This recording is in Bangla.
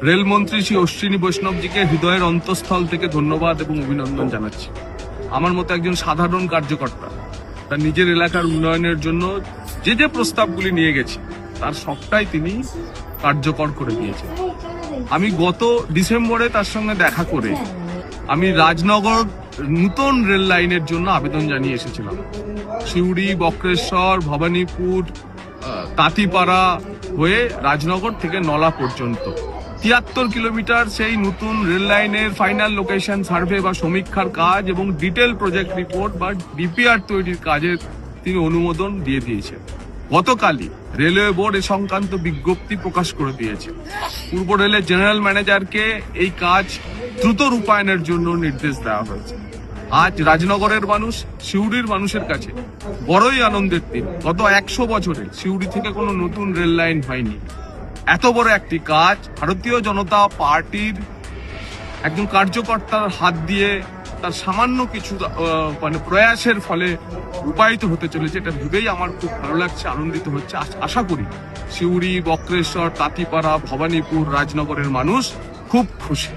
রেলমন্ত্রী শ্রী অশ্বিনী বৈষ্ণবজিকে হৃদয়ের অন্তঃস্থল থেকে ধন্যবাদ এবং অভিনন্দন জানাচ্ছি। আমার মতো একজন সাধারণ কার্যকর্তা তার নিজের এলাকার উন্নয়নের জন্য যে প্রস্তাবগুলি নিয়ে গেছে তার সবটাই তিনি কার্যকর করে দিয়েছেন। আমি গত ডিসেম্বরে তার সঙ্গে দেখা করে আমি রাজনগর নতুন রেল লাইনের জন্য আবেদন জানিয়ে এসেছিলাম। সিউড়ি, বক্রেশ্বর, ভবানীপুর, তাঁতিপাড়া হয়ে রাজনগর থেকে নলা পর্যন্ত ৭৩ কিলোমিটার সেই নতুন রেল লাইনের ফাইনাল লোকেশন সার্ভে বা সমীক্ষার কাজ এবং ডিটেল প্রজেক্ট রিপোর্ট বা ডিপিআর তৈরির কাজের তিনি অনুমোদন দিয়ে দিয়েছেন। গতকালই রেলওয়ে বোর্ড এ সংক্রান্ত বিজ্ঞপ্তি প্রকাশ করে দিয়েছে। পূর্ব রেলের জেনারেল ম্যানেজারকে এই কাজ দ্রুত রূপায়ণের জন্য নির্দেশ দেওয়া হয়েছে। আজ রাজনগরের মানুষ, সিউড়ির মানুষের কাছে বড়ই আনন্দের দিন। গত ১০০ বছরে সিউড়ি থেকে কোনো নতুন রেল লাইন হয়নি। এত বড় একটি কাজ ভারতীয় জনতা পার্টির একজন কার্যকর্তার হাত দিয়ে তার সামান্য কিছু প্রয়াসের ফলে রূপায়িত হতে চলেছে। এটা ভেবেই আমার খুব ভালো লাগছে, আনন্দিত হচ্ছে। আশা করি সিউড়ি, বক্রেশ্বর, তাঁতিপাড়া, ভবানীপুর, রাজনগরের মানুষ খুব খুশি।